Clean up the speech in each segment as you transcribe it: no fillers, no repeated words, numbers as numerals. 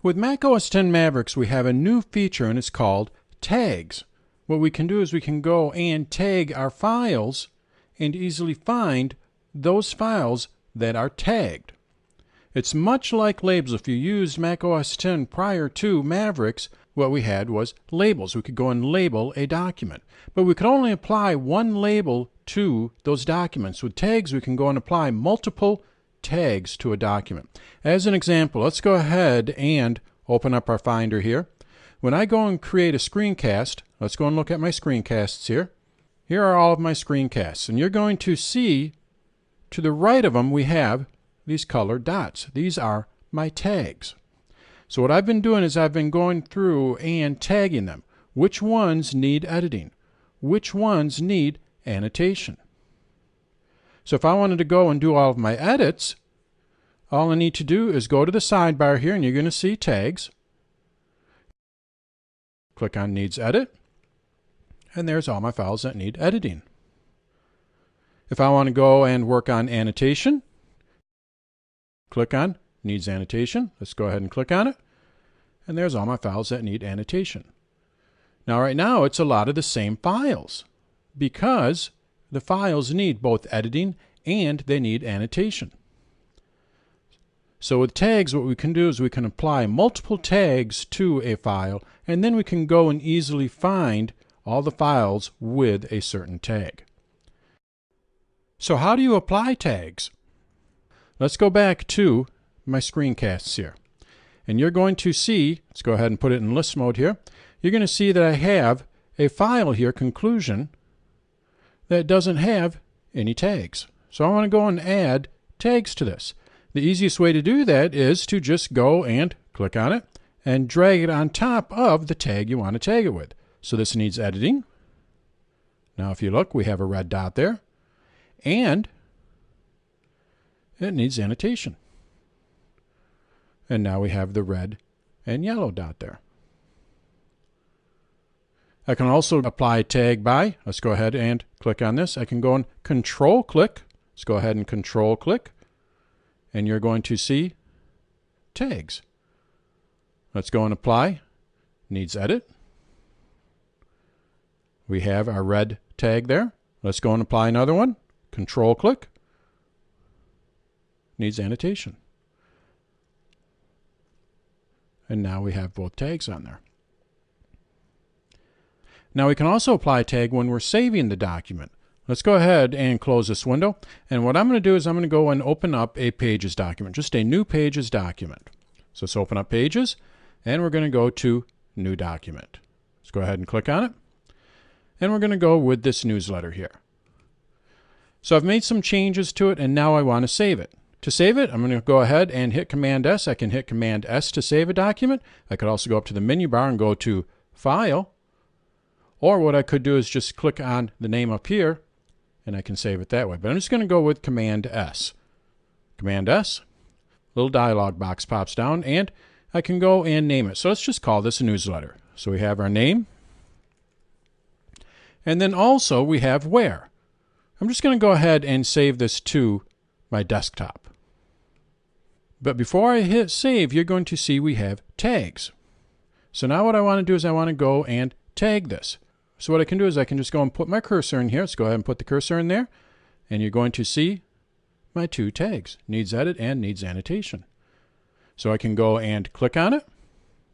With Mac OS X Mavericks, we have a new feature, and it's called Tags. What we can do is we can go and tag our files and easily find those files that are tagged. It's much like labels. If you used Mac OS X prior to Mavericks, what we had was labels. We could go and label a document. But we could only apply one label to those documents. With tags, we can go and apply multiple tags to a document. As an example, let's go ahead and open up our Finder here. When I go and create a screencast, let's go and look at my screencasts here. Here are all of my screencasts, and you're going to see to the right of them we have these colored dots. These are my tags. So what I've been doing is I've been going through and tagging them. Which ones need editing? Which ones need annotation? So if I wanted to go and do all of my edits, all I need to do is go to the sidebar here, and you're going to see Tags. Click on Needs Edit, and there's all my files that need editing. If I want to go and work on annotation, click on Needs Annotation. Let's go ahead and click on it, and there's all my files that need annotation. Now right now it's a lot of the same files because the files need both editing and they need annotation. So with tags, what we can do is we can apply multiple tags to a file, and then we can go and easily find all the files with a certain tag. So how do you apply tags? Let's go back to my screencasts here. And you're going to see, let's go ahead and put it in list mode here. You're going to see that I have a file here, conclusion, that doesn't have any tags. So I want to go and add tags to this. The easiest way to do that is to just go and click on it and drag it on top of the tag you want to tag it with. So this needs editing. Now if you look, we have a red dot there, and it needs annotation. And now we have the red and yellow dot there. I can also apply tag by. Let's go ahead and click on this. I can go and control click. Let's go ahead and control click. And you're going to see tags. Let's go and apply. Needs edit. We have our red tag there. Let's go and apply another one. Control click. Needs annotation. And now we have both tags on there. Now we can also apply a tag when we're saving the document. Let's go ahead and close this window. And what I'm going to do is I'm going to go and open up a Pages document, just a new Pages document. So let's open up Pages, and we're going to go to New Document. Let's go ahead and click on it. And we're going to go with this newsletter here. So I've made some changes to it, and now I want to save it. To save it, I'm going to go ahead and hit Command S. I can hit Command S to save a document. I could also go up to the menu bar and go to File. Or what I could do is just click on the name up here, and I can save it that way. But I'm just going to go with Command S. Command S. Little dialog box pops down, and I can go and name it. So let's just call this a newsletter. So we have our name. And then also we have where. I'm just going to go ahead and save this to my desktop. But before I hit save, you're going to see we have tags. So now what I want to do is I want to go and tag this. So what I can do is I can just go and put my cursor in here. Let's go ahead and put the cursor in there. And you're going to see my two tags, needs edit and needs annotation. So I can go and click on it.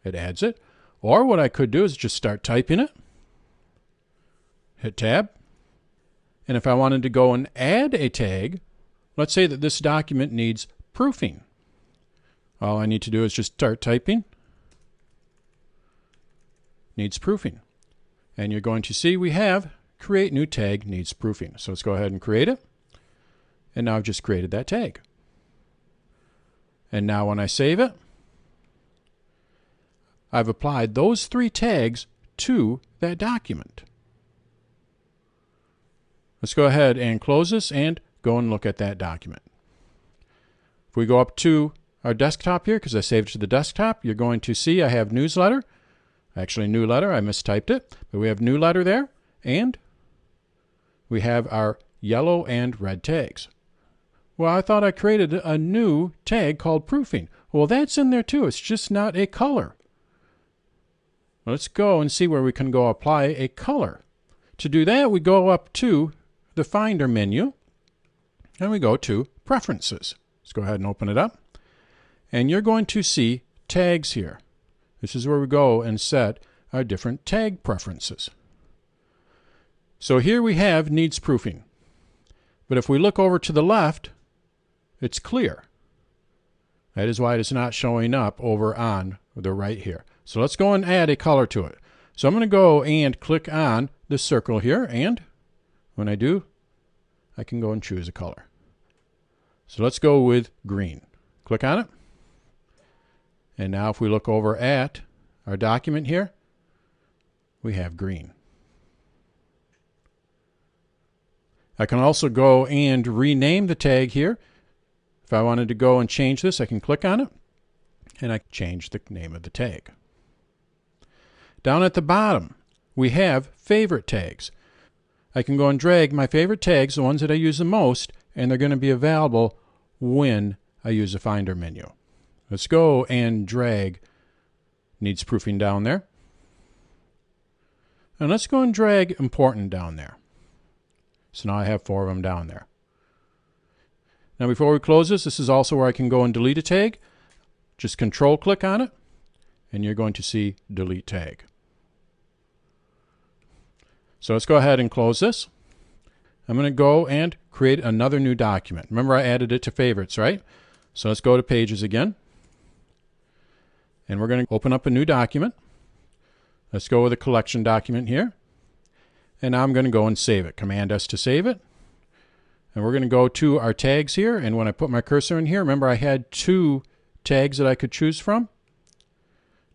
It adds it. Or what I could do is just start typing it. Hit tab. And if I wanted to go and add a tag, let's say that this document needs proofing. All I need to do is just start typing. Needs proofing. And you're going to see we have create new tag needs proofing. So let's go ahead and create it. And now I've just created that tag. And now when I save it, I've applied those three tags to that document. Let's go ahead and close this and go and look at that document. If we go up to our desktop here, because I saved it to the desktop, you're going to see I have newsletter. Actually, new letter, I mistyped it, but we have new letter there, and we have our yellow and red tags. Well, I thought I created a new tag called proofing. Well, that's in there too. It's just not a color. Let's go and see where we can go apply a color. To do that, we go up to the Finder menu, and we go to Preferences. Let's go ahead and open it up. And you're going to see tags here. This is where we go and set our different tag preferences. So here we have needs proofing. But if we look over to the left, it's clear. That is why it's not showing up over on the right here. So let's go and add a color to it. So I'm going to go and click on the circle here, and when I do, I can go and choose a color. So let's go with green. Click on it. And now if we look over at our document here, we have green. I can also go and rename the tag here. If I wanted to go and change this, I can click on it, and I can change the name of the tag. Down at the bottom, we have favorite tags. I can go and drag my favorite tags, the ones that I use the most, and they're going to be available when I use the Finder menu. Let's go and drag needs proofing down there. And let's go and drag important down there. So now I have 4 of them down there. Now before we close this, this is also where I can go and delete a tag. Just control click on it, and you're going to see delete tag. So let's go ahead and close this. I'm going to go and create another new document. Remember, I added it to favorites, right? So let's go to pages again. And we're going to open up a new document. Let's go with a collection document here. And now I'm going to go and save it. Command S to save it. And we're going to go to our tags here. And when I put my cursor in here, remember I had 2 tags that I could choose from.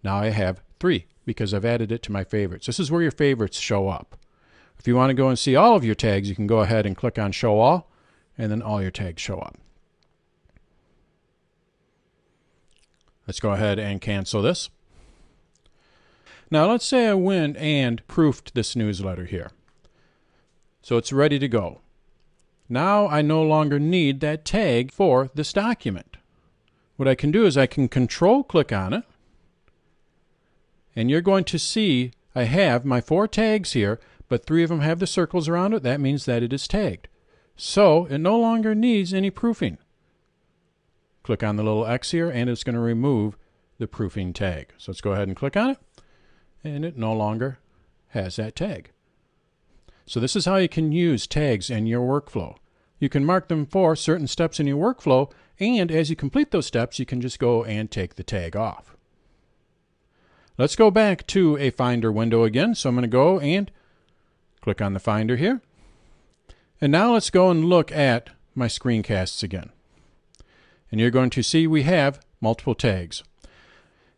Now I have 3 because I've added it to my favorites. This is where your favorites show up. If you want to go and see all of your tags, you can go ahead and click on Show All, and then all your tags show up. Let's go ahead and cancel this. Now let's say I went and proofed this newsletter here. So it's ready to go. Now I no longer need that tag for this document. What I can do is I can control click on it, and you're going to see I have my 4 tags here, but 3 of them have the circles around it. That means that it is tagged. So it no longer needs any proofing. Click on the little X here, and it's going to remove the proofing tag. So let's go ahead and click on it, and it no longer has that tag. So this is how you can use tags in your workflow. You can mark them for certain steps in your workflow, and as you complete those steps, you can just go and take the tag off. Let's go back to a Finder window again. So I'm going to go and click on the Finder here. And now let's go and look at my screencasts again. And you're going to see we have multiple tags.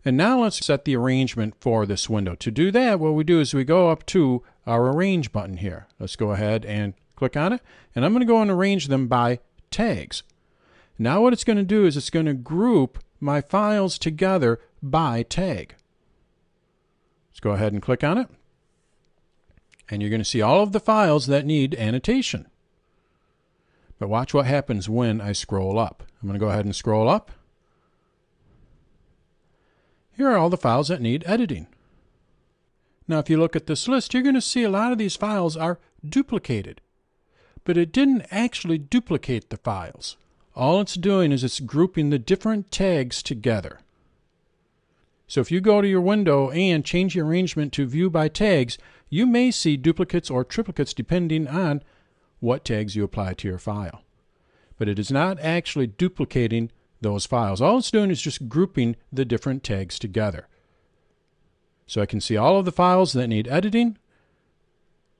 And now let's set the arrangement for this window. To do that, what we do is we go up to our Arrange button here. Let's go ahead and click on it. And I'm going to go and arrange them by tags. Now what it's going to do is it's going to group my files together by tag. Let's go ahead and click on it. And you're going to see all of the files that need annotation. But watch what happens when I scroll up. I'm going to go ahead and scroll up. Here are all the files that need editing. Now if you look at this list, you're going to see a lot of these files are duplicated. But it didn't actually duplicate the files. All it's doing is it's grouping the different tags together. So if you go to your window and change the arrangement to View by Tags, you may see duplicates or triplicates depending on what tags you apply to your file. But it is not actually duplicating those files. All it's doing is just grouping the different tags together. So I can see all of the files that need editing,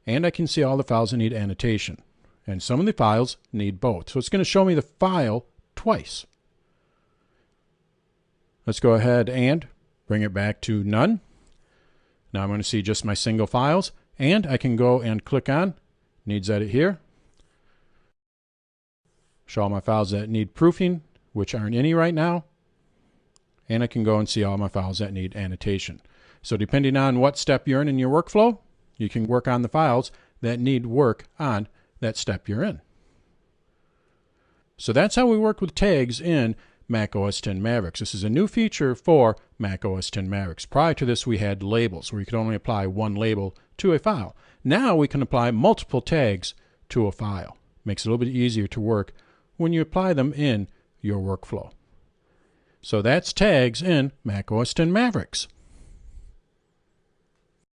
and I can see all the files that need annotation. And some of the files need both. So it's going to show me the file twice. Let's go ahead and bring it back to none. Now I'm going to see just my single files, and I can go and click on Needs Edit here. Show all my files that need proofing, which aren't any right now. And I can go and see all my files that need annotation. So depending on what step you're in your workflow, you can work on the files that need work on that step you're in. So that's how we work with tags in Mac OS X Mavericks. This is a new feature for Mac OS X Mavericks. Prior to this, we had labels where you could only apply one label to a file. Now we can apply multiple tags to a file. Makes it a little bit easier to work when you apply them in your workflow. So that's tags in Mac OS X Mavericks.